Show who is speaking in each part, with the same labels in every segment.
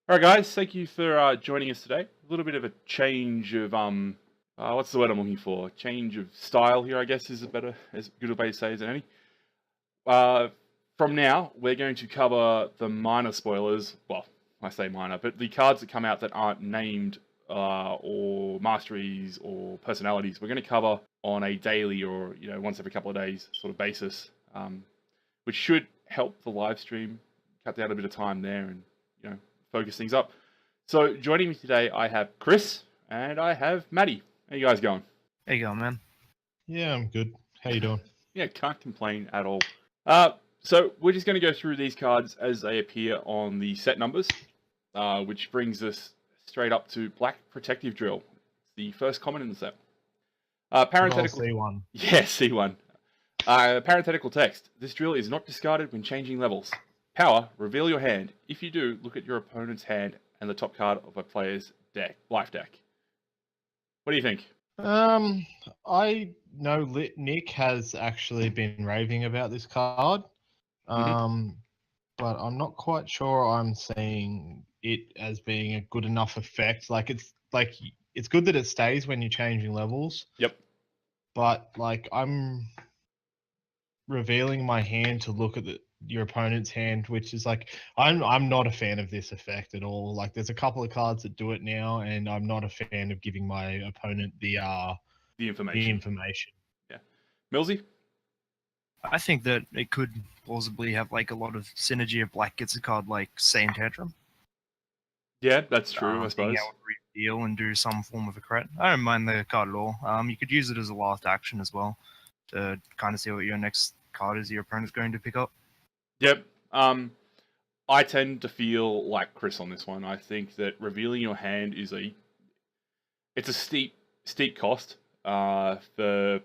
Speaker 1: All right, guys. Thank you for joining us today. A little bit of a change of what's the word I'm looking for? Change of style here, I guess, is a better, as good a way to say as any. Uh, from now, we're going to cover the minor spoilers. Well, I say minor, but the cards that come out that aren't named or masteries or personalities. We're going to cover on a daily or once every couple of days sort of basis, which should help the live stream cut down a bit of time there and focus things up. So joining me today, I have Chris and I have Matty. How you guys going?
Speaker 2: How you going, man?
Speaker 3: Yeah, I'm good. How you doing?
Speaker 1: Yeah, can't complain at all. So we're just going to go through these cards as they appear on the set numbers, which brings us straight up to Black Protective Drill, the first common in the set. Parenthetical
Speaker 3: C1.
Speaker 1: Yeah, C1. Parenthetical text. This drill is not discarded when changing levels. Power, reveal your hand. If you do, look at your opponent's hand and the top card of a player's life deck. What do you think?
Speaker 3: I know Nick has actually been raving about this card. But I'm not quite sure I'm seeing it as being a good enough effect. It's good that it stays when you're changing levels.
Speaker 1: Yep.
Speaker 3: But I'm revealing my hand to look at your opponent's hand, which is I'm not a fan of this effect at all. There's a couple of cards that do it now, and I'm not a fan of giving my opponent the information.
Speaker 1: Yeah, Millsy?
Speaker 2: I think that it could plausibly have a lot of synergy if Black gets a card like Sand Tantrum.
Speaker 1: Yeah, that's true, I suppose.
Speaker 2: Being able to reveal and do some form of a crit. I don't mind the card at all. You could use it as a last action as well to kind of see what your next card is your opponent's going to pick up.
Speaker 1: Yep. I tend to feel like Chris on this one. I think that revealing your hand is a steep cost for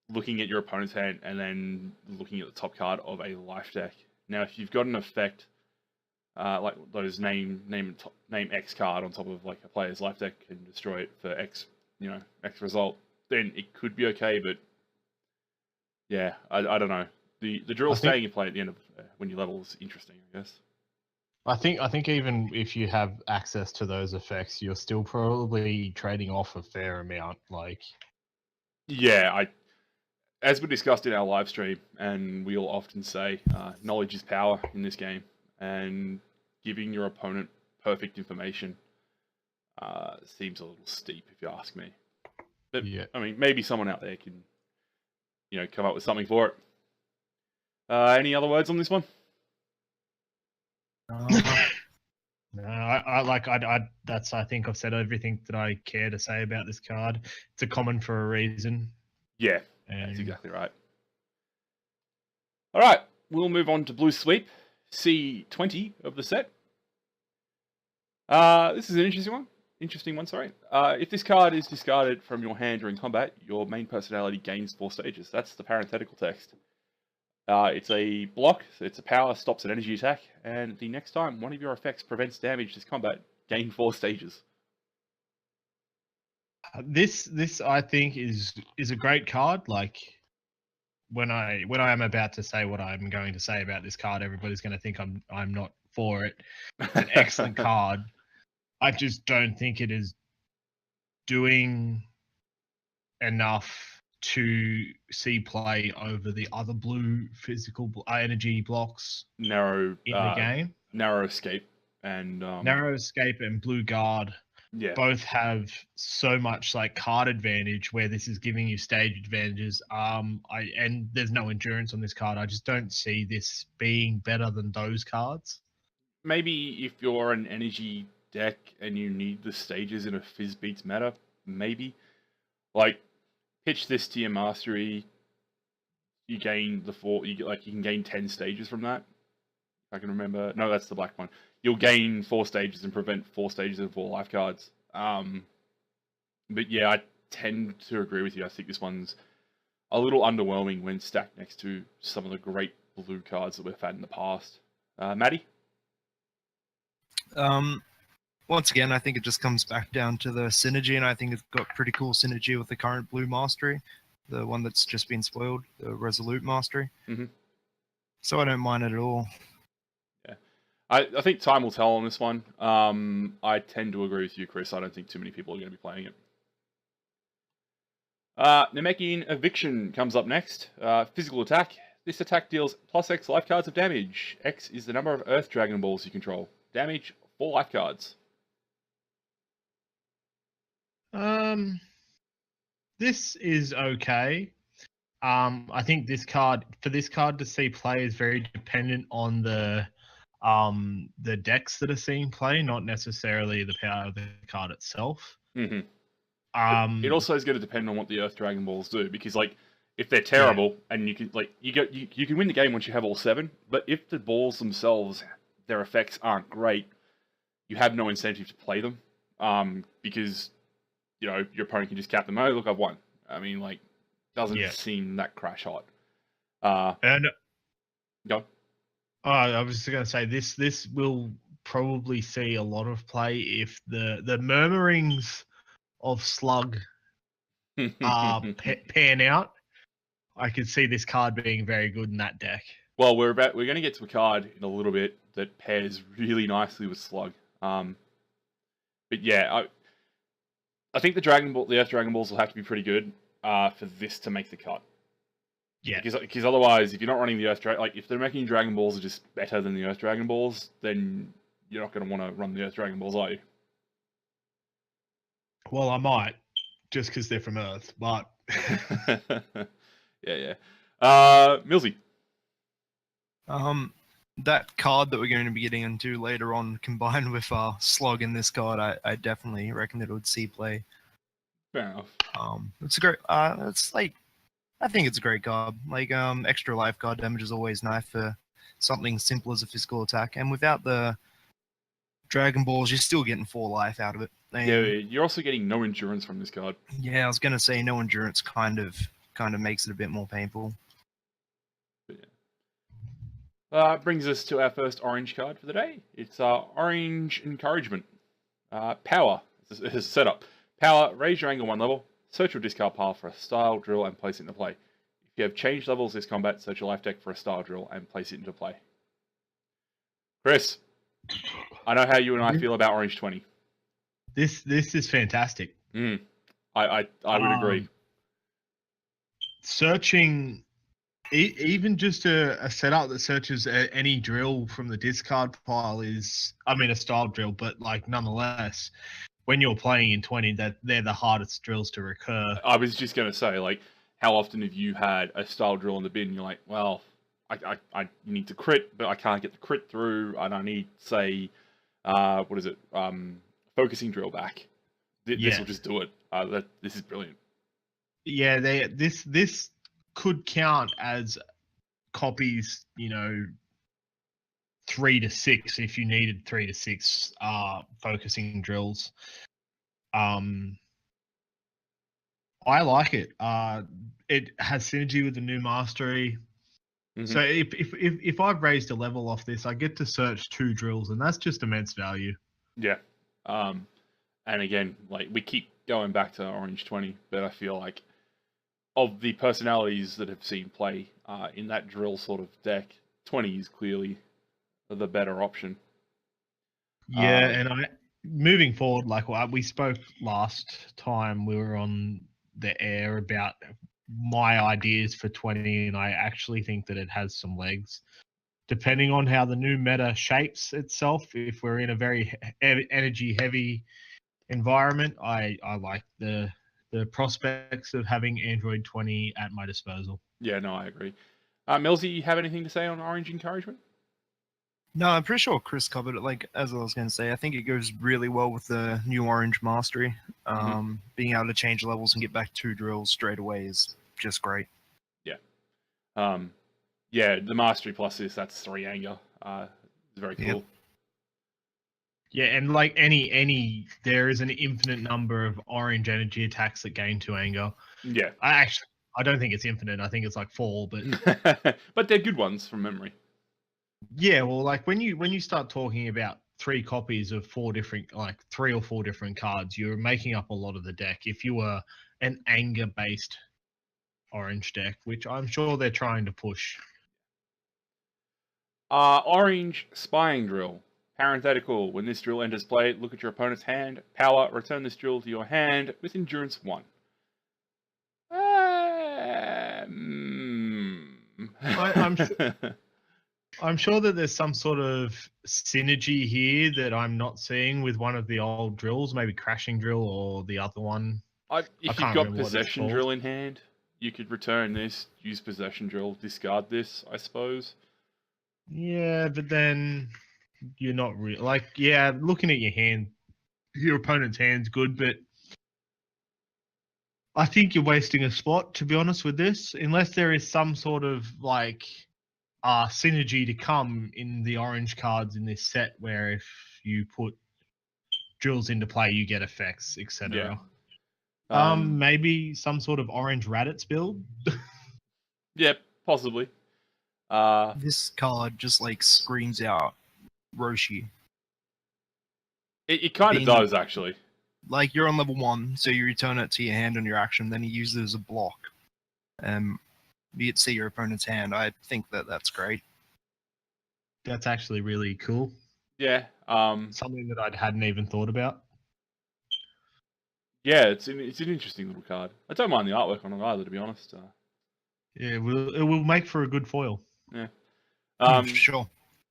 Speaker 1: looking at your opponent's hand and then looking at the top card of a life deck. Now, if you've got an effect like those name X card on top of a player's life deck and destroy it for X X result, then it could be okay. But yeah, I don't know. The drill staying in play at the end of when you level is interesting, I guess.
Speaker 3: I think even if you have access to those effects, you're still probably trading off a fair amount.
Speaker 1: Yeah, as we discussed in our live stream, and we'll often say, knowledge is power in this game, and giving your opponent perfect information seems a little steep, if you ask me. But yeah. I mean, maybe someone out there can, come up with something for it. Any other words on this one?
Speaker 3: No, I think I've said everything that I care to say about this card. It's a common for a reason.
Speaker 1: Yeah, that's exactly right. All right, we'll move on to Blue Sweep, C20 of the set. This is an interesting one. Sorry. If this card is discarded from your hand during combat, your main personality gains 4 stages. That's the parenthetical text. It's a block, so it's a power, stops an energy attack, and the next time one of your effects prevents damage this combat, gain 4 stages.
Speaker 3: This I think is a great card. When I am about to say what I'm going to say about this card, everybody's going to think I'm not for it. It's an excellent card. I just don't think it is doing enough to see play over the other blue physical energy blocks
Speaker 1: in
Speaker 3: the game.
Speaker 1: Narrow Escape and
Speaker 3: Narrow Escape and Blue Guard both have so much card advantage where this is giving you stage advantages. And there's no endurance on this card. I just don't see this being better than those cards.
Speaker 1: Maybe if you're an energy deck and you need the stages in a Fizz Beats meta, maybe pitch this to your mastery. You gain the 4. You can gain 10 stages from that. If I can remember. No, that's the black one. You'll gain 4 stages and prevent 4 stages and 4 life cards. But yeah, I tend to agree with you. I think this one's a little underwhelming when stacked next to some of the great blue cards that we've had in the past. Matty?
Speaker 2: Once again, I think it just comes back down to the synergy, and I think it's got pretty cool synergy with the current blue mastery, the one that's just been spoiled, the Resolute mastery.
Speaker 1: Mm-hmm.
Speaker 2: So I don't mind it at all.
Speaker 1: I think time will tell on this one. I tend to agree with you, Chris. I don't think too many people are going to be playing it. Namekian Eviction comes up next. Physical attack. This attack deals plus X life cards of damage. X is the number of Earth Dragon Balls you control. Damage, 4 life cards.
Speaker 3: This is okay. I think this card to see play is very dependent on the decks that are seeing play, not necessarily the power of the card itself.
Speaker 1: Mm-hmm. It also is going to depend on what the Earth Dragon Balls do, because like if they're terrible and you can you can win the game once you have all 7, but if the balls themselves, their effects aren't great, you have no incentive to play them, because your opponent can just cap them. Oh, look, I've won. I mean, like, doesn't seem that crash hot.
Speaker 3: And
Speaker 1: go.
Speaker 3: I was just going to say this will probably see a lot of play if the murmurings of Slug pan out. I could see this card being very good in that deck.
Speaker 1: Well, we're going to get to a card in a little bit that pairs really nicely with Slug. But yeah, I think the Earth Dragon Balls will have to be pretty good for this to make the cut.
Speaker 3: Yeah.
Speaker 1: Because otherwise, if you're not running the Earth Dragon, if they're making Dragon Balls are just better than the Earth Dragon Balls, then you're not going to want to run the Earth Dragon Balls, are you?
Speaker 3: Well, I might, just because they're from Earth, but...
Speaker 1: yeah. Millsy.
Speaker 2: That card that we're going to be getting into later on, combined with Slug in this card, I definitely reckon that it would see play.
Speaker 1: Fair enough.
Speaker 2: It's a great. It's like, I think it's a great card. Like, extra life card damage is always nice for something simple as a physical attack, and without the Dragon Balls, you're still getting 4 life out of it. And,
Speaker 1: yeah, you're also getting no endurance from this card.
Speaker 2: Yeah, I was gonna say no endurance kind of makes it a bit more painful.
Speaker 1: Brings us to our first orange card for the day. It's Orange Encouragement. Power. This is a setup. Power, raise your anger 1 level, search your discard pile for a style drill and place it into play. If you have changed levels this combat, search your life deck for a style drill and place it into play. Chris, I know how you and I feel about Orange 20.
Speaker 3: This is fantastic.
Speaker 1: I would agree.
Speaker 3: Searching, even just a setup that searches any drill from the discard pile is, I mean, a style drill, but like nonetheless, when you're playing in 20, that they're the hardest drills to recur.
Speaker 1: I was just going to say, like, how often have you had a style drill in the bin and you're like, well, I need to crit, but I can't get the crit through, and I need, say, focusing drill back. This will just do it. This is brilliant.
Speaker 3: Yeah, this could count as copies, 3 to 6 if you needed 3 to 6 focusing drills. I like it. It has synergy with the new mastery. Mm-hmm. So if I've raised a level off this, I get to search 2 drills, and that's just immense value.
Speaker 1: Yeah. And again, like, we keep going back to Orange 20, but I feel like of the personalities that have seen play in that drill sort of deck, 20 is clearly the better option.
Speaker 3: Yeah, and moving forward, like we spoke last time we were on the air about my ideas for 20, and I actually think that it has some legs. Depending on how the new meta shapes itself, if we're in a very energy-heavy environment, I like the prospects of having Android 20 at my disposal.
Speaker 1: Yeah, no, I agree. Millsy, you have anything to say on Orange Encouragement?
Speaker 2: No, I'm pretty sure Chris covered it. Like, as I was going to say, I think it goes really well with the new Orange Mastery. Being able to change levels and get back 2 drills straight away is just great.
Speaker 1: Yeah. Yeah, the Mastery plus this, that's 3 anger. It's very cool. Yep.
Speaker 3: Yeah, and like any, there is an infinite number of orange energy attacks that gain 2 anger.
Speaker 1: Yeah.
Speaker 3: I don't think it's infinite. I think it's like 4, but
Speaker 1: but they're good ones from memory.
Speaker 3: Yeah, well, like when you start talking about 3 copies of 4 different, like 3 or 4 different cards, you're making up a lot of the deck. If you were an anger-based orange deck, which I'm sure they're trying to push.
Speaker 1: Orange Spying Drill. Parenthetical. When this drill enters play, look at your opponent's hand. Power. Return this drill to your hand with Endurance 1.
Speaker 3: I'm sure that there's some sort of synergy here that I'm not seeing with one of the old drills, maybe Crashing Drill or the other one.
Speaker 1: If you've
Speaker 3: can't
Speaker 1: got
Speaker 3: remember what it's
Speaker 1: Possession
Speaker 3: called.
Speaker 1: Drill in hand, you could return this, use Possession Drill, discard this, I suppose.
Speaker 3: Yeah, but then you're not real. Like, yeah, looking at your hand, your opponent's hand's good, but I think you're wasting a spot, to be honest with this, unless there is some sort of like synergy to come in the orange cards in this set, where if you put drills into play, you get effects, etc. Maybe some sort of orange Raditz build.
Speaker 1: Yeah, possibly.
Speaker 2: This card just like screams out Roshi.
Speaker 1: It kind of does, actually.
Speaker 2: Like, you're on level 1, so you return it to your hand on your action, then you use it as a block. You get to see your opponent's hand. I think that's great.
Speaker 3: That's actually really cool.
Speaker 1: Yeah.
Speaker 3: Something that I hadn't even thought about.
Speaker 1: Yeah, it's an interesting little card. I don't mind the artwork on it either, to be honest.
Speaker 3: Yeah, it will make for a good foil.
Speaker 1: Yeah.
Speaker 2: Sure.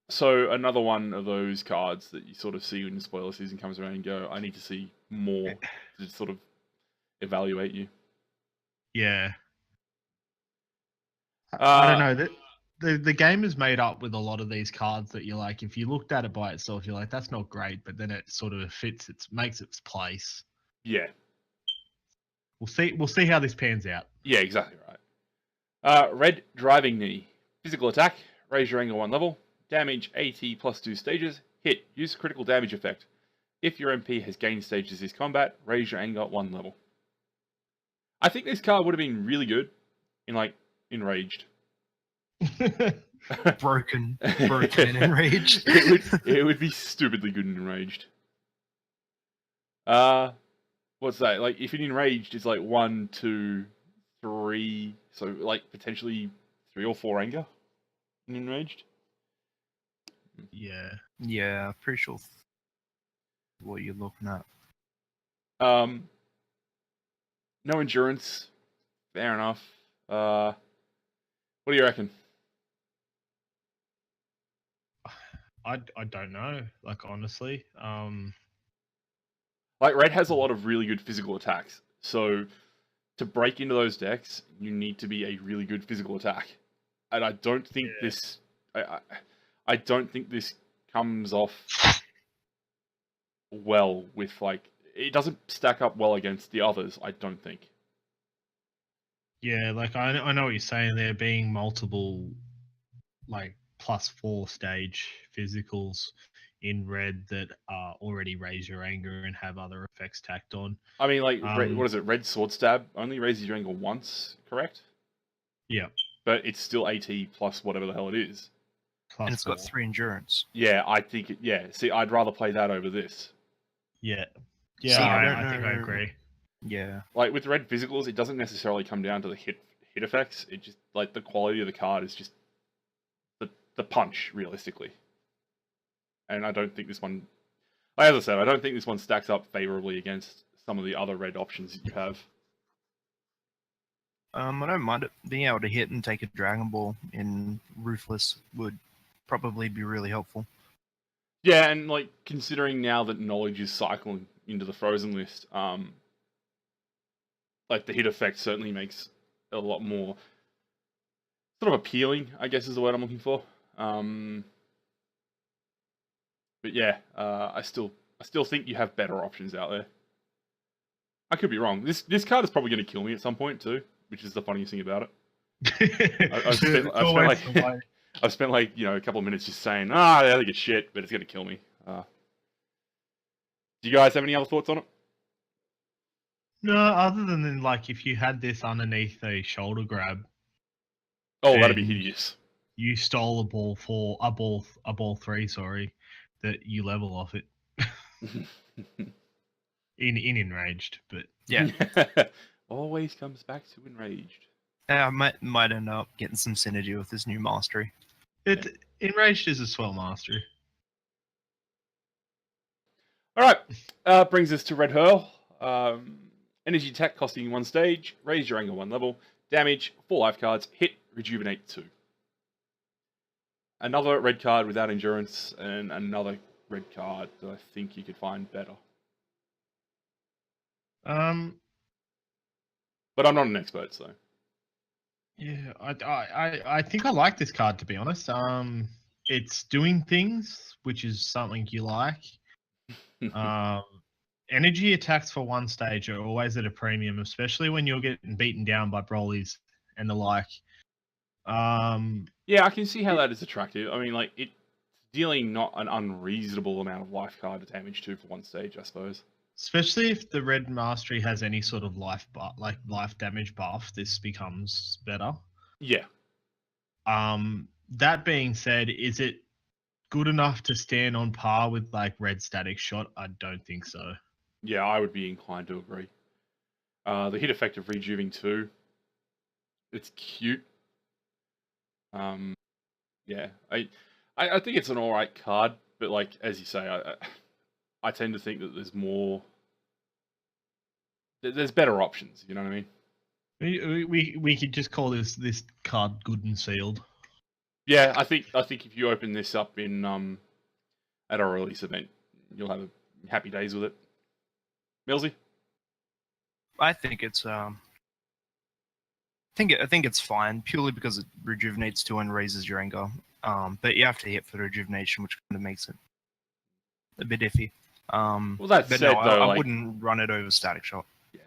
Speaker 1: So another one of those cards that you sort of see when the spoiler season comes around and go, I need to see more to sort of evaluate you.
Speaker 3: Yeah. I don't know. The game is made up with a lot of these cards that you're like, if you looked at it by itself, you're like, that's not great, but then it sort of fits, it makes its place.
Speaker 1: Yeah.
Speaker 3: We'll see how this pans out.
Speaker 1: Yeah, exactly right. Red Driving Knee. Physical attack, raise your angle 1 level. Damage AT plus 2 stages. Hit. Use critical damage effect. If your MP has gained stages this combat, raise your anger 1 level. I think this card would have been really good in, like, Enraged.
Speaker 2: broken and enraged.
Speaker 1: it would be stupidly good in Enraged. What's that? Like, if in Enraged is like 1, 2, 3, so like potentially 3 or 4 anger in Enraged.
Speaker 2: Yeah, pretty sure what you're looking at.
Speaker 1: No endurance. Fair enough. What do you reckon?
Speaker 3: I don't know. Like, honestly,
Speaker 1: like, Red has a lot of really good physical attacks. So to break into those decks, you need to be a really good physical attack. And I don't think this. I don't think this comes off well with, like, it doesn't stack up well against the others, I don't think.
Speaker 3: Yeah, like I know what you're saying. There being multiple like +4 stage physicals in Red that already raise your anger and have other effects tacked on.
Speaker 1: I mean, like, what is it? Red Sword Stab only raises your anger once, correct?
Speaker 3: Yeah.
Speaker 1: But it's still AT plus whatever the hell it is.
Speaker 2: And it's got 3 endurance.
Speaker 1: Yeah, I think see, I'd rather play that over this.
Speaker 3: Yeah.
Speaker 2: See,
Speaker 3: I think I agree.
Speaker 2: Yeah.
Speaker 1: Like, with Red physicals, it doesn't necessarily come down to the hit effects. It just, like, the quality of the card is just the punch, realistically. And I don't think this one, as I said, I don't think this one stacks up favorably against some of the other Red options that you have.
Speaker 2: I don't mind it. Being able to hit and take a Dragon Ball in Ruthless would probably be really helpful.
Speaker 1: Yeah, and, like, considering now that knowledge is cycling into the Frozen list, like, the hit effect certainly makes it a lot more sort of appealing, I guess is the word I'm looking for. But yeah, I still think you have better options out there. I could be wrong. This card is probably going to kill me at some point too, which is the funniest thing about it. I've spent like a couple of minutes just saying, I think it's shit, but it's going to kill me. Do you guys have any other thoughts on it?
Speaker 3: No, other than like if you had this underneath a shoulder grab.
Speaker 1: Oh, that'd be hideous.
Speaker 3: You stole a ball 3, sorry, that you level off it. in Enraged, but
Speaker 2: yeah.
Speaker 1: Always comes back to Enraged.
Speaker 2: I might end up getting some synergy with this new mastery.
Speaker 3: Enraged is a swell mastery.
Speaker 1: All right, brings us to Red Hurl. Energy attack costing you 1 stage, raise your anger 1 level, damage 4 life cards, hit, rejuvenate 2. Another red card without endurance, and another red card that I think you could find better. But I'm not an expert, so.
Speaker 3: Yeah, I think I like this card, to be honest. It's doing things, which is something you like. Energy attacks for 1 stage are always at a premium, especially when you're getting beaten down by Brolys and the like.
Speaker 1: Yeah, I can see how that is attractive. I mean, like, it's dealing not an unreasonable amount of life card damage to for 1 stage, I suppose.
Speaker 3: Especially if the red mastery has any sort of life damage buff, this becomes better.
Speaker 1: Yeah.
Speaker 3: That being said, is it good enough to stand on par with like red static shot? I don't think so.
Speaker 1: Yeah, I would be inclined to agree. The hit effect of Rejuving 2, it's cute. Yeah, I think it's an alright card, but like, as you say, I tend to think that there's more... There's better options, you know what I mean?
Speaker 3: We could just call this card good and sealed.
Speaker 1: Yeah, I think if you open this up in at a release event, you'll have happy days with it. Millsy?
Speaker 2: I think it's I think it's fine purely because it rejuvenates 2 and raises your anger. But you have to hit for the rejuvenation, which kind of makes it a bit iffy.
Speaker 1: Well, that
Speaker 2: but
Speaker 1: said,
Speaker 2: no,
Speaker 1: though,
Speaker 2: I wouldn't run it over static shot.
Speaker 1: Yeah.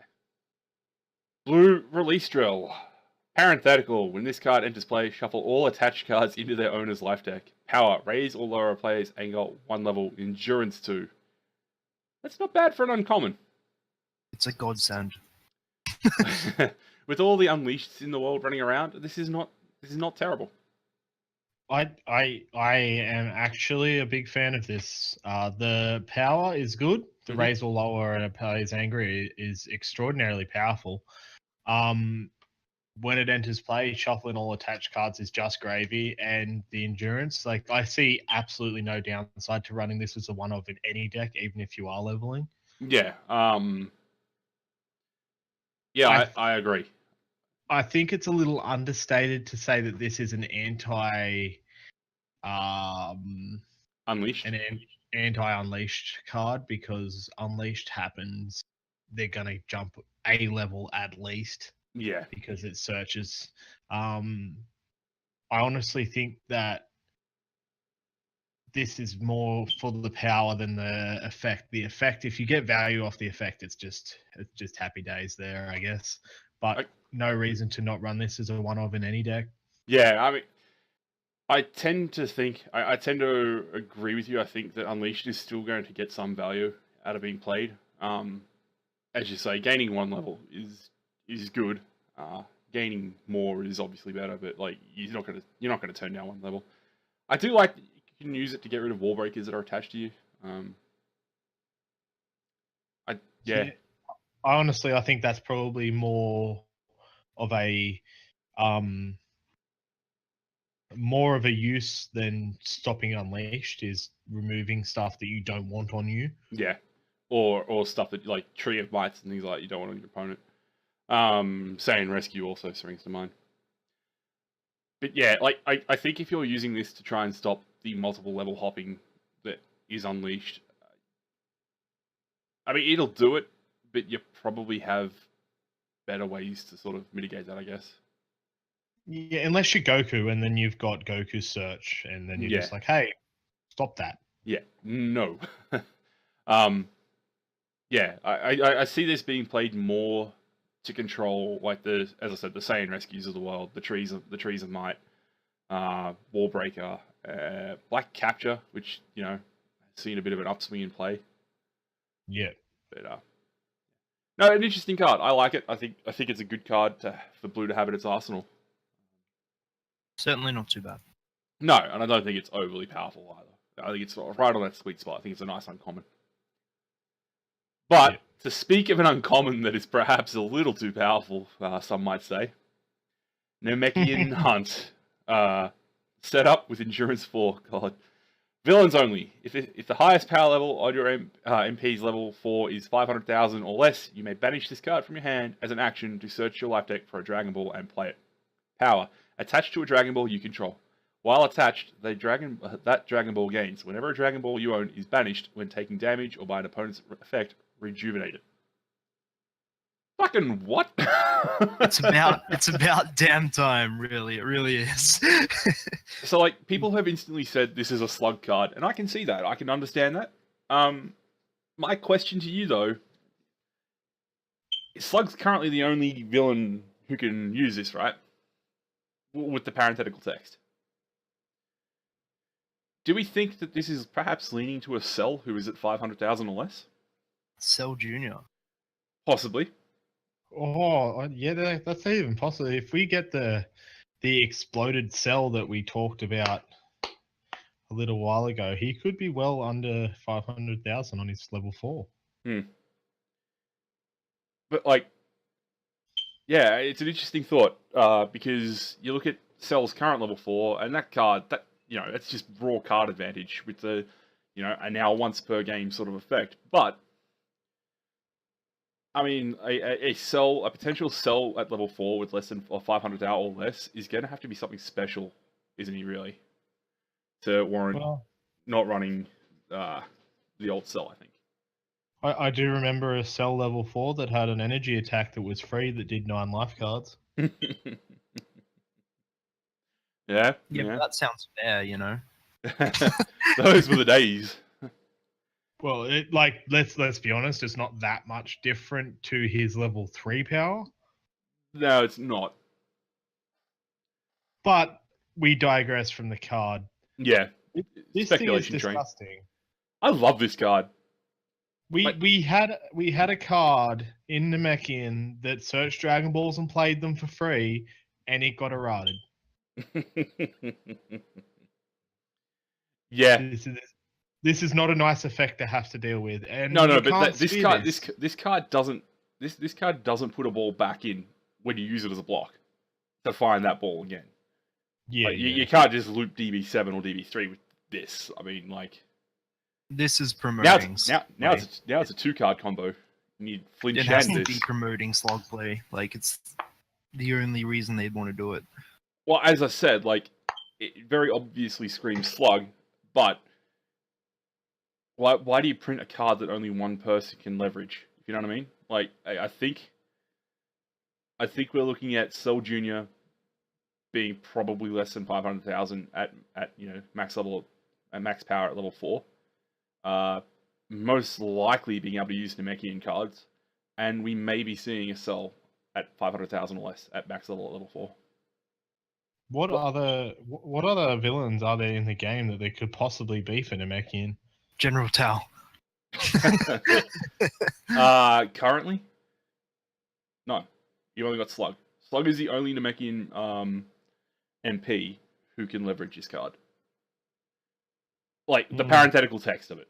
Speaker 1: Blue release drill. Parenthetical. When this card enters play, shuffle all attached cards into their owner's life deck. Power. Raise or lower a player's anger 1 level. Endurance 2. That's not bad for an uncommon.
Speaker 2: It's a godsend.
Speaker 1: With all the unleashed in the world running around, this is not terrible.
Speaker 3: I am actually a big fan of this. The power is good. The raise or lower a player's anger is extraordinarily powerful. When it enters play, shuffling all attached cards is just gravy, and the endurance, like, I see absolutely no downside to running this as a one-of in any deck, even if you are leveling.
Speaker 1: Yeah. Yeah, I agree.
Speaker 3: I think it's a little understated to say that this is an
Speaker 1: Unleashed.
Speaker 3: An anti-unleashed card, because unleashed happens, they're gonna jump a level at least.
Speaker 1: Yeah.
Speaker 3: Because it searches. I honestly think that this is more for the power than the effect. The effect, if you get value off the effect, it's just happy days there, I guess. But no reason to not run this as a one-of in any deck.
Speaker 1: Yeah, I mean, I tend to think, I tend to agree with you. I think that Unleashed is still going to get some value out of being played. As you say, gaining 1 level is good. Gaining more is obviously better, but like you're not gonna turn down 1 level. I do like that you can use it to get rid of wall breakers that are attached to you. Yeah.
Speaker 3: Honestly, I think that's probably more of a use than stopping Unleashed, is removing stuff that you don't want on you.
Speaker 1: Yeah, or stuff that, like, Tree of Mites and things like that, you don't want on your opponent. Saiyan Rescue also springs to mind. But yeah, like, I think if you're using this to try and stop the multiple level hopping that is Unleashed, I mean, it'll do it, but you probably have better ways to sort of mitigate that, I guess.
Speaker 3: Yeah, unless you're Goku, and then you've got Goku's search, and then you're just like, hey, stop that.
Speaker 1: Yeah, no. Yeah, I see this being played more to control, like, as I said, the Saiyan Rescues of the world, the trees of might, Wallbreaker, Black Capture, which, you know, has seen a bit of an upswing in play.
Speaker 3: Yeah.
Speaker 1: But no, an interesting card. I like it. I think it's a good card for Blue to have in its arsenal.
Speaker 2: Certainly not too bad.
Speaker 1: No, and I don't think it's overly powerful either. I think it's right on that sweet spot. I think it's a nice uncommon. But to speak of an uncommon that is perhaps a little too powerful, some might say, Namekian Hunt. set up with Endurance 4. God. Villains only. If the highest power level on your MP's level 4 is 500,000 or less, you may banish this card from your hand as an action to search your life deck for a Dragon Ball and play it. Power. Attached to a Dragon Ball you control. While attached, that Dragon Ball gains. Whenever a Dragon Ball you own is banished when taking damage or by an opponent's effect, rejuvenate it. Fucking what?
Speaker 2: It's about damn time, really. It really is.
Speaker 1: So, like, people have instantly said this is a slug card, and I can see that. I can understand that. My question to you, though, Slug's currently the only villain who can use this, right? With the parenthetical text. Do we think that this is perhaps leaning to a Cell who is at 500,000 or less?
Speaker 2: Cell Jr.
Speaker 1: Possibly.
Speaker 3: Oh, yeah, that's not even possible. If we get the exploded Cell that we talked about a little while ago, he could be well under 500,000 on his level 4.
Speaker 1: But, like, yeah, it's an interesting thought, because you look at Cell's current level 4, and that card, it's just raw card advantage with the, a now once per game sort of effect. But, I mean, a potential Cell at level 4 with less than 500,000 or less is going to have to be something special, isn't he, really? To warrant not running the old Cell, I think.
Speaker 3: I do remember a Cell level 4 that had an energy attack that was free that did 9 life cards.
Speaker 1: Yeah,
Speaker 2: but that sounds fair,
Speaker 1: Those were the days.
Speaker 3: Well, let's be honest, it's not that much different to his level 3 power.
Speaker 1: No, it's not.
Speaker 3: But we digress from the card.
Speaker 1: Yeah,
Speaker 3: This thing is disgusting.
Speaker 1: I love this card.
Speaker 3: We had a card in Namekian that searched Dragon Balls and played them for free, and it got errated.
Speaker 1: Yeah,
Speaker 3: this is not a nice effect to have to deal with. And
Speaker 1: no, but this card doesn't put a ball back in when you use it as a block to find that ball again.
Speaker 3: Yeah,
Speaker 1: you can't just loop DB7 or DB3 with this. I mean, like,
Speaker 2: this is promoting.
Speaker 1: Now it's a 2-card combo. You need flinch
Speaker 2: it
Speaker 1: and
Speaker 2: has to
Speaker 1: this.
Speaker 2: be promoting slug play. Like, it's the only reason they'd want to do it.
Speaker 1: Well, as I said, like, it very obviously screams slug, but why do you print a card that only one person can leverage? If you know what I mean? Like, I think we're looking at Cell Jr. being probably less than 500,000 at max level, at max power at level 4. Most likely being able to use Namekian cards, and we may be seeing a Cell at 500,000 or less at max level at level 4.
Speaker 3: What other villains are there in the game that there could possibly be for Namekian?
Speaker 2: General Tao.
Speaker 1: Currently, no. You only got Slug. Slug is the only Namekian MP who can leverage his card. Like, the parenthetical text of it.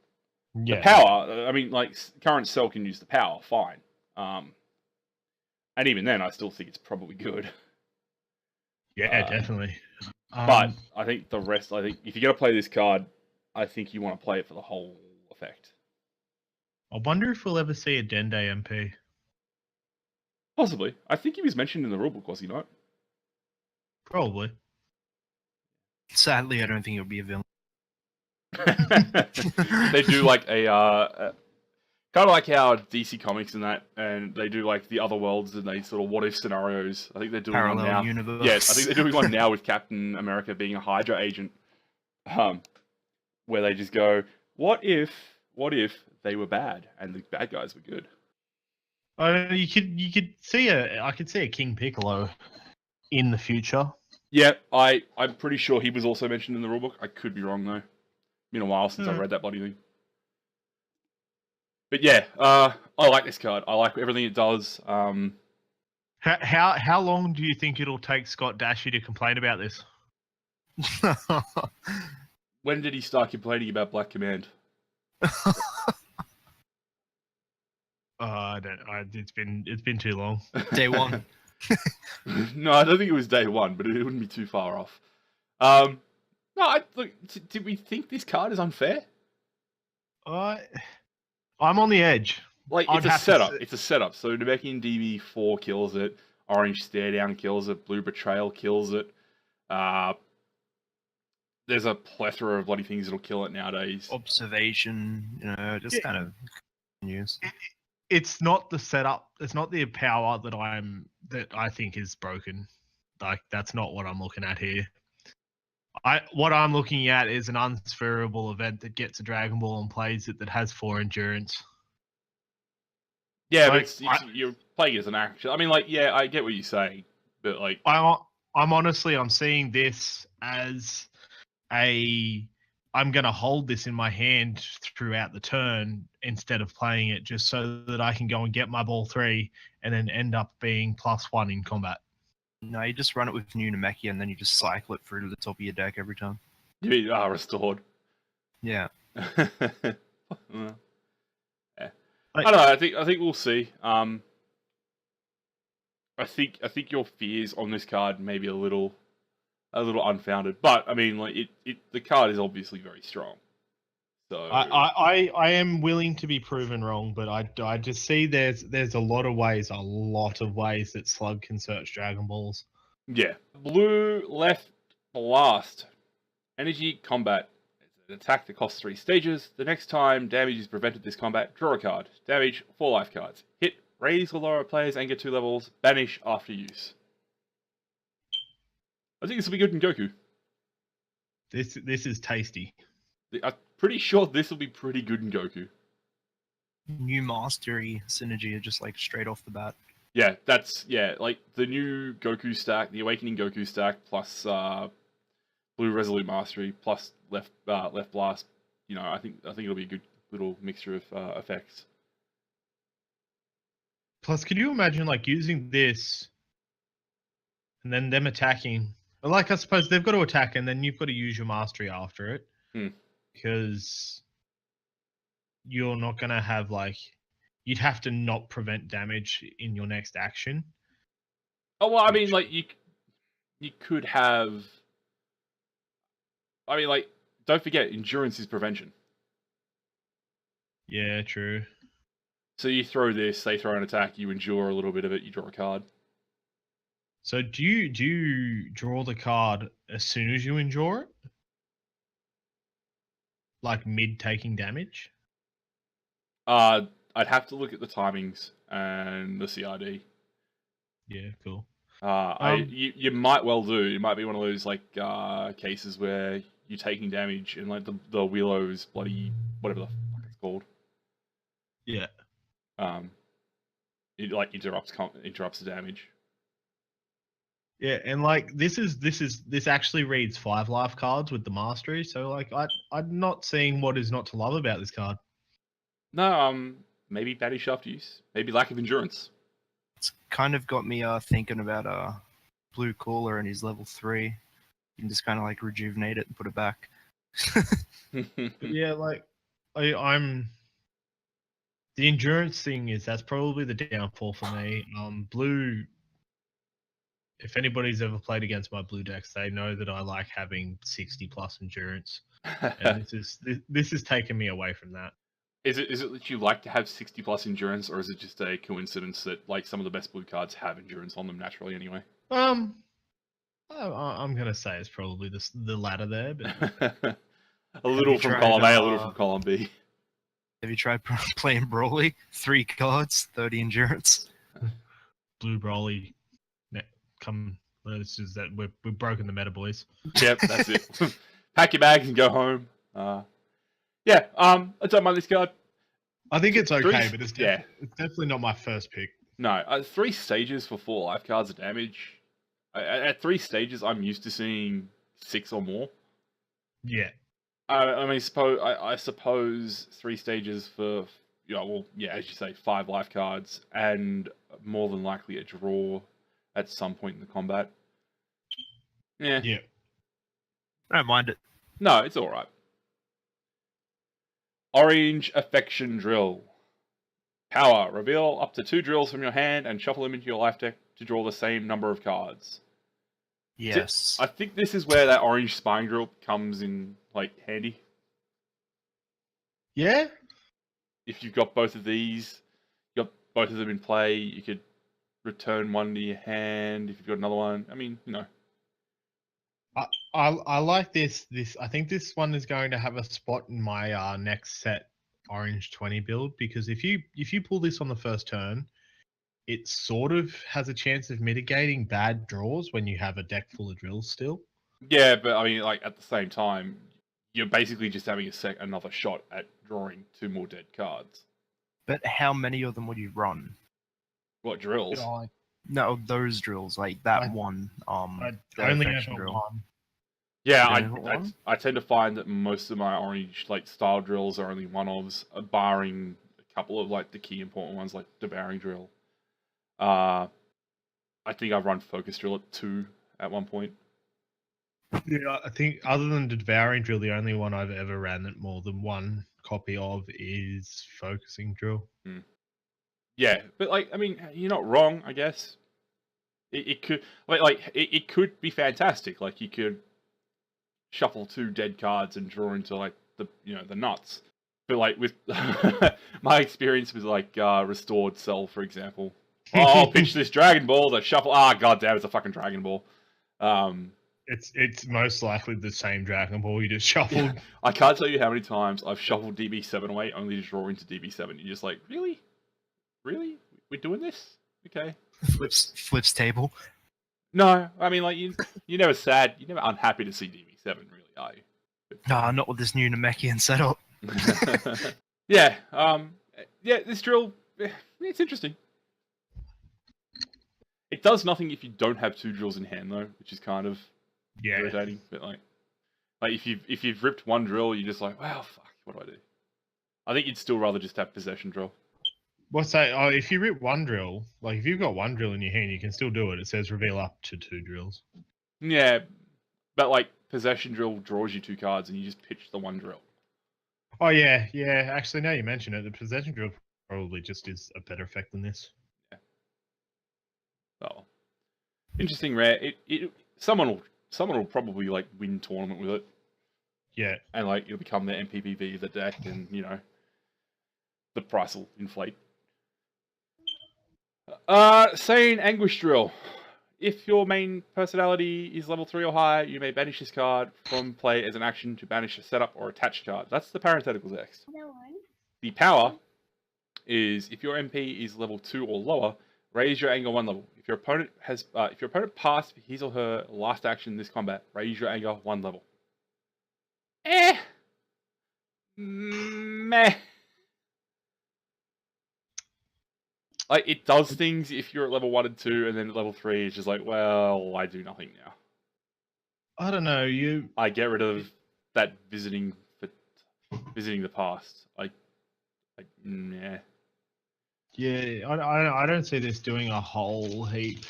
Speaker 3: Yeah.
Speaker 1: The power, I mean, like, current Cell can use the power, fine. And even then, I still think it's probably good.
Speaker 3: Yeah, definitely.
Speaker 1: But I think if you're going to play this card, I think you want to play it for the whole effect.
Speaker 3: I wonder if we'll ever see a Dende MP.
Speaker 1: Possibly. I think he was mentioned in the rulebook, was he not?
Speaker 3: Probably.
Speaker 2: Sadly, I don't think it'll be a villain.
Speaker 1: They do like a kind of like how DC Comics and they do like the other worlds and they sort of what if scenarios. I think they're doing
Speaker 2: Parallel
Speaker 1: one now.
Speaker 2: universe.
Speaker 1: Yes, I think they're doing one now with Captain America being a Hydra agent, where they just go, what if they were bad and the bad guys were good?
Speaker 3: You could see I could see a King Piccolo in the future.
Speaker 1: Yeah, I'm pretty sure he was also mentioned in the rulebook. I could be wrong though. Been a while since I read that bloody thing. But yeah, I like this card. I like everything it does.
Speaker 3: How long do you think it'll take Scott Dashy to complain about this?
Speaker 1: When did he start complaining about Black Command?
Speaker 3: I don't. It's been too long.
Speaker 2: Day one.
Speaker 1: No, I don't think it was day one, but it wouldn't be too far off. No, look. Did we think this card is unfair?
Speaker 3: I'm on the edge.
Speaker 1: Like,
Speaker 3: I'd
Speaker 1: it's a
Speaker 3: have to
Speaker 1: setup.
Speaker 3: say-
Speaker 1: It's a setup. So Namekian DB4 kills it. Orange Stare Down kills it. Blue Betrayal kills it. There's a plethora of bloody things that'll kill it nowadays.
Speaker 2: Observation, just
Speaker 3: Yeah.
Speaker 2: kind of news.
Speaker 3: It's not the setup. It's not the power that I think is broken. Like, that's not what I'm looking at here. What I'm looking at is an unspherical event that gets a Dragon Ball and plays it that has 4 endurance.
Speaker 1: Yeah,
Speaker 3: Like,
Speaker 1: but you're playing it as an action. I mean, like, yeah, I get what you're saying, but like,
Speaker 3: I'm seeing this as I'm gonna hold this in my hand throughout the turn instead of playing it just so that I can go and get my ball 3 and then end up being +1 in combat.
Speaker 2: No, you just run it with new Namekian and then you just cycle it through to the top of your deck every time.
Speaker 1: you mean, restored.
Speaker 2: Yeah.
Speaker 1: Well, yeah. I don't know. I think we'll see. I think your fears on this card may be a little unfounded, but I mean, like, the card is obviously very strong. So
Speaker 3: I am willing to be proven wrong, but I just see there's a lot of ways that Slug can search Dragon Balls.
Speaker 1: yeah, blue left blast, energy combat. It's an attack that costs 3 stages. The next time damage is prevented this combat, draw a card. Damage 4 life cards. Hit, raise or lower a player's anger 2 levels. Banish after use. I think this will be good in Goku.
Speaker 3: This is tasty.
Speaker 1: I'm pretty sure this will be pretty good in Goku.
Speaker 2: New mastery synergy are just like straight off the bat.
Speaker 1: Yeah, like the new Goku stack, the Awakening Goku stack, plus Blue Resolute Mastery, plus left blast. I think it'll be a good little mixture of effects.
Speaker 3: Plus, could you imagine like using this and then them attacking? Like, I suppose they've got to attack and then you've got to use your mastery after it. Because you're not going to have, like, you'd have to not prevent damage in your next action.
Speaker 1: Oh, well, I mean, like, you could have... I mean, like, don't forget, endurance is prevention.
Speaker 3: Yeah, true.
Speaker 1: So you throw this, they throw an attack, you endure a little bit of it, you draw a card.
Speaker 3: So do you draw the card as soon as you endure it? Like mid taking damage?
Speaker 1: I'd have to look at the timings and the CRD.
Speaker 3: Yeah, cool.
Speaker 1: You might well do. It might be one of those like cases where you're taking damage and like the Willow's bloody whatever the fuck it's called.
Speaker 3: Yeah.
Speaker 1: It like interrupts the damage.
Speaker 3: Yeah, and like this actually reads 5 life cards with the mastery, so like I'm not seeing what is not to love about this card.
Speaker 1: No, maybe bad shaft use, maybe lack of endurance.
Speaker 2: It's kind of got me thinking about Blue Cooler and his level 3. You can just kind of like rejuvenate it and put it back.
Speaker 3: Yeah, like I'm the endurance thing that's probably the downfall for me. Blue. If anybody's ever played against my blue decks, they know that I like having 60+ endurance, and this is taking me away from that.
Speaker 1: Is it that you like to have 60+ endurance, or is it just a coincidence that like some of the best blue cards have endurance on them naturally anyway?
Speaker 3: I'm gonna say it's probably the latter there, but
Speaker 1: a little from column A, a little from column B.
Speaker 2: Have you tried playing Broly? 3 cards, 30 endurance.
Speaker 3: Blue Broly. Come, this is that we've broken the meta, boys.
Speaker 1: Yep, that's it. Pack your bags and go home. Yeah, I don't mind this card.
Speaker 3: I think it's okay, but it's definitely not my first pick.
Speaker 1: No, 3 stages for 4 life cards of damage. At 3 stages, I'm used to seeing 6 or more.
Speaker 3: Yeah.
Speaker 1: I mean, I suppose 3 stages for, as you say, 5 life cards, and more than likely a draw at some point in the combat. Yeah.
Speaker 3: Yeah.
Speaker 2: I don't mind it.
Speaker 1: No, it's alright. Orange Affection Drill. Power. Reveal up to 2 drills from your hand and shuffle them into your life deck to draw the same number of cards.
Speaker 2: Yes.
Speaker 1: I think this is where that orange spying drill comes in like handy.
Speaker 3: Yeah.
Speaker 1: If you've got both of these, you got both of them in play, you could return one to your hand if you've got another one. I mean, you know.
Speaker 3: I like this. I think this one is going to have a spot in my next set orange 20 build, because if you pull this on the first turn, it sort of has a chance of mitigating bad draws when you have a deck full of drills still.
Speaker 1: Yeah, but I mean, like at the same time, you're basically just having another shot at drawing 2 more dead cards.
Speaker 2: But how many of them would you run?
Speaker 1: What drills?
Speaker 2: No, those drills, like that
Speaker 3: I-
Speaker 2: one.
Speaker 3: I
Speaker 2: that
Speaker 3: only
Speaker 2: affection
Speaker 3: ever
Speaker 2: drill.
Speaker 3: one.
Speaker 1: Yeah,
Speaker 2: You don't have one?
Speaker 1: I tend to find that most of my orange like style drills are only one-offs, barring a couple of like the key important ones like devouring drill. I think I've run focus drill at 2 at one point.
Speaker 3: Yeah, I think other than devouring drill, the only one I've ever ran that more than one copy of is focusing drill.
Speaker 1: Yeah, but like I mean, you're not wrong. I guess it could it could be fantastic. Like you could shuffle 2 dead cards and draw into like the nuts. But like with my experience with like restored cell, for example, I'll pitch this Dragon Ball to shuffle. God damn, it's a fucking Dragon Ball.
Speaker 3: It's most likely the same Dragon Ball you just shuffled.
Speaker 1: I can't tell you how many times I've shuffled DB7 away only to draw into DB7. You're just like, really? We're doing this? Okay.
Speaker 2: Flips table.
Speaker 1: No, I mean like you're never sad. You're never unhappy to see DB7, really, are you?
Speaker 2: Nah, not with this new Namekian setup.
Speaker 1: Yeah, this drill, it's interesting. It does nothing if you don't have 2 drills in hand though, which is kind of irritating. But like if you've ripped 1 drill, you're just like, wow, fuck, what do I do? I think you'd still rather just have possession drill.
Speaker 3: What's that? Oh, if you rip 1 drill, like if you've got 1 drill in your hand, you can still do it. It says reveal up to 2 drills.
Speaker 1: Yeah, but like possession drill draws you 2 cards and you just pitch the 1 drill.
Speaker 3: Oh yeah. Actually, now you mention it, the possession drill probably just is a better effect than this.
Speaker 1: Yeah. Oh, interesting rare. Someone will probably like win tournament with it.
Speaker 3: Yeah.
Speaker 1: And like it'll become the MPPV of the deck, and the price will inflate. Sane Anguish Drill. If your main personality is level 3 or higher, you may banish this card from play as an action to banish a setup or attached card. That's the parenthetical text. The power is if your MP is level 2 or lower, raise your anger 1 level. If your opponent passed his or her last action in this combat, raise your anger 1 level. Meh. Like, it does things if you're at level 1 and 2, and then at level 3, it's just like, well, I do nothing now.
Speaker 3: I don't know.
Speaker 1: I get rid of that visiting the past. Nah.
Speaker 3: Yeah, I don't see this doing a whole heap.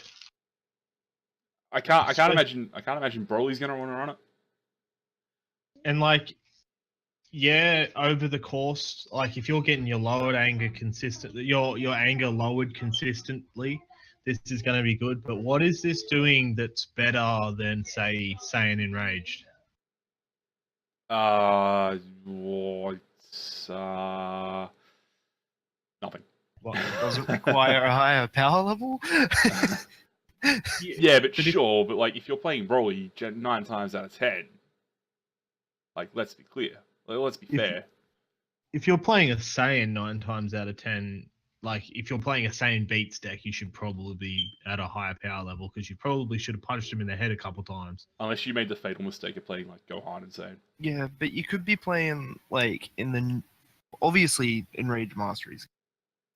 Speaker 1: I can't imagine Broly's gonna want to run it.
Speaker 3: And like, yeah, over the course, like if you're getting your lowered anger consistently, your anger lowered consistently, this is going to be good. But what is this doing that's better than, say, Saiyan Enraged?
Speaker 1: It's nothing.
Speaker 2: What, does it require a higher power level?
Speaker 1: Yeah, but sure. But like, if you're playing Broly 9 times out of 10, like, let's be clear. Let's be fair.
Speaker 3: If you're playing a Saiyan 9 times out of 10, like if you're playing a Saiyan Beats deck, you should probably be at a higher power level because you probably should have punched him in the head a couple times.
Speaker 1: Unless you made the fatal mistake of playing like Gohan and Saiyan.
Speaker 2: Yeah, but you could be playing like obviously Enraged Masteries.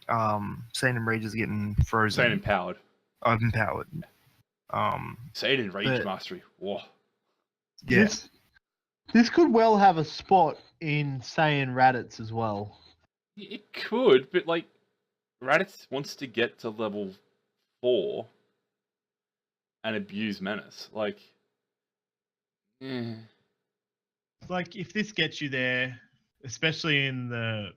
Speaker 2: Saiyan Enraged is getting frozen.
Speaker 1: Saiyan Empowered.
Speaker 2: Empowered.
Speaker 1: Saiyan Enraged Mastery. Whoa.
Speaker 2: Yeah.
Speaker 3: This could well have a spot in Saiyan Raditz as well.
Speaker 1: It could, but like, Raditz wants to get to level 4 and abuse Menace. Like,
Speaker 3: Like, if this gets you there, especially in the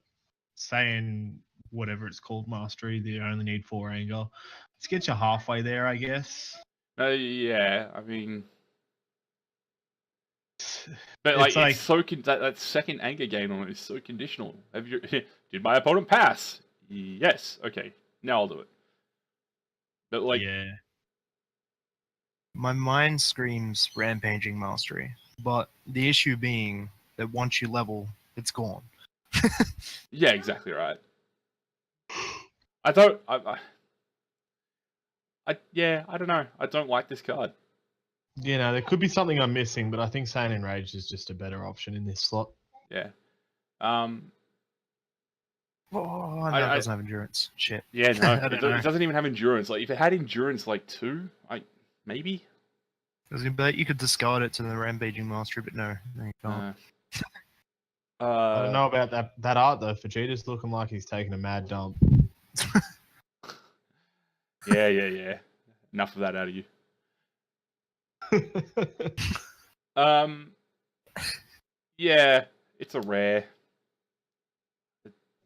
Speaker 3: Saiyan, whatever it's called, Mastery, you only need 4 anger. Let's get you halfway there, I guess.
Speaker 1: Yeah, I mean, but like,
Speaker 3: It's like
Speaker 1: it's so that second anger gain on it is so conditional. Have you did my opponent pass? Yes. Okay, now I'll do it. But like,
Speaker 3: yeah.
Speaker 2: My mind screams rampaging mastery, but the issue being that once you level, it's gone.
Speaker 1: yeah, exactly right. I don't. Yeah, I don't know. I don't like this card.
Speaker 3: You know, there could be something I'm missing, but I think Sane Enraged is just a better option in this slot.
Speaker 1: Yeah.
Speaker 2: Oh, no,
Speaker 1: I-
Speaker 2: it doesn't have endurance. Shit.
Speaker 1: Yeah, no,
Speaker 2: I don't know.
Speaker 1: it doesn't even have endurance. Like, if it had endurance, like 2, maybe.
Speaker 2: I was gonna bet you could discard it to the rampaging mastery, but no, you can't.
Speaker 3: I don't know about that art though. Vegeta's looking like he's taking a mad dump.
Speaker 1: Yeah. Enough of that out of you. Yeah, it's a rare.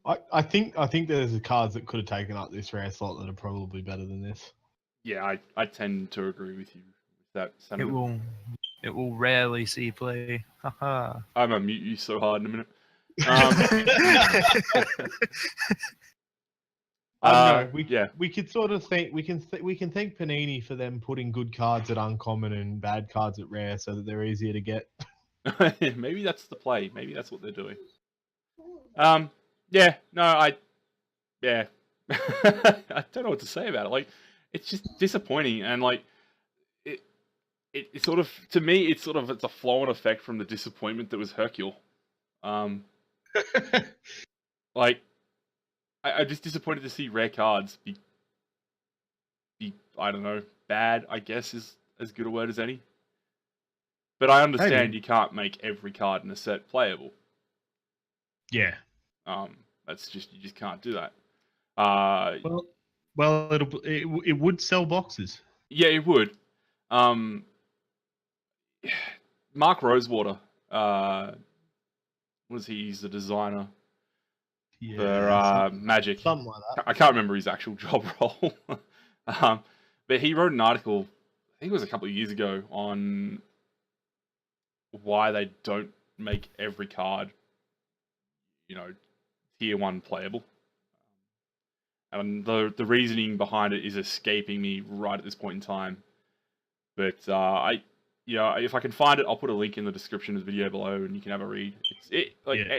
Speaker 3: I think there's cards that could have taken up this rare slot that are probably better than this.
Speaker 1: Yeah, I tend to agree with you with that
Speaker 2: It
Speaker 1: sentiment.
Speaker 2: will rarely see play. Haha.
Speaker 1: I'm gonna mute you so hard in a minute.
Speaker 3: I don't know.
Speaker 1: Yeah.
Speaker 3: We could sort of think we can thank Panini for them putting good cards at uncommon and bad cards at rare, so that they're easier to get.
Speaker 1: Maybe that's the play. Maybe that's what they're doing. Yeah, no, yeah. I don't know what to say about it. Like, it's just disappointing, and like, it sort of, to me, it's a flow-on effect from the disappointment that was Hercule. Like, I'm just disappointed to see rare cards be I don't know, bad, I guess is as good a word as any. But I understand you can't make every card in a set playable.
Speaker 3: Yeah.
Speaker 1: That's just, you just can't do that.
Speaker 3: Well, it would sell boxes.
Speaker 1: Yeah, it would. Mark Rosewater, was he's the designer for Magic.
Speaker 3: Something like that.
Speaker 1: I can't remember his actual job role. But he wrote an article, I think it was a couple of years ago, on why they don't make every card, tier 1 playable. And the reasoning behind it is escaping me right at this point in time. But if I can find it, I'll put a link in the description of the video below, and you can have a read.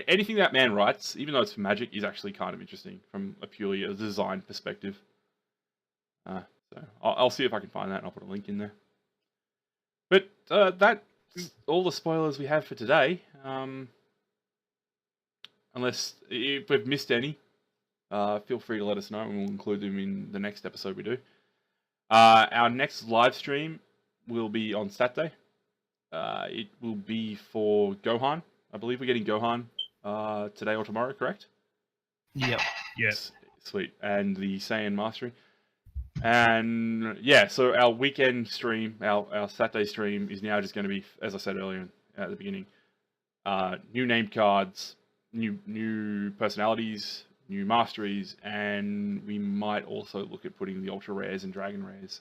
Speaker 1: Anything that man writes, even though it's for Magic, is actually kind of interesting from a purely a design perspective. So I'll see if I can find that, and I'll put a link in there. But that's all the spoilers we have for today. Unless if we've missed any, feel free to let us know, and we'll include them in the next episode we do. Our next live stream will be on Saturday. It will be for Gohan. I believe we're getting Gohan today or tomorrow, correct?
Speaker 2: Yep.
Speaker 3: Yes.
Speaker 1: Sweet. And the Saiyan Mastery. And yeah, so our weekend stream, our Saturday stream is now just going to be, as I said earlier at the beginning, new named cards, new personalities, new masteries, and we might also look at putting the ultra rares and dragon rares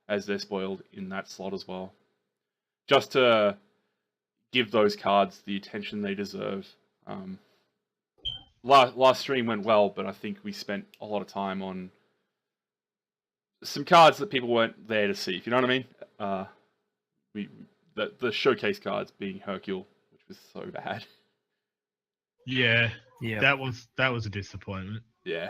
Speaker 1: as they're spoiled in that slot as well, just to give those cards the attention they deserve. Last stream went well, but I think we spent a lot of time on some cards that people weren't there to see, if you know what I mean. The showcase cards being Hercule, which was so bad.
Speaker 3: Yeah.
Speaker 2: Yeah.
Speaker 3: That was a disappointment.
Speaker 1: Yeah.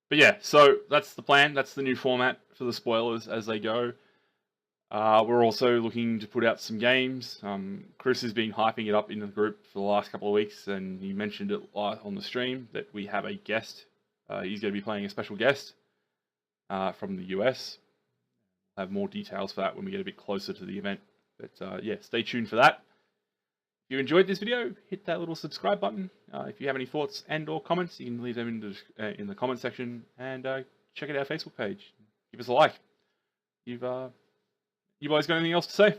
Speaker 1: But yeah, so that's the plan. That's the new format for the spoilers as they go. We're also looking to put out some games. Chris has been hyping it up in the group for the last couple of weeks, and he mentioned it on the stream that we have a guest. He's going to be playing a special guest from the US. I'll have more details for that when we get a bit closer to the event. But yeah, stay tuned for that. If you enjoyed this video, hit that little subscribe button. If you have any thoughts and or comments, you can leave them in the comment section, and check out our Facebook page. Give us a like. You guys got anything else to say?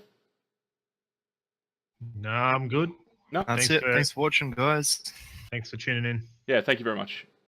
Speaker 3: No, I'm good.
Speaker 1: No?
Speaker 2: That's it. Thanks for watching, guys.
Speaker 3: Thanks for tuning in.
Speaker 1: Yeah, thank you very much.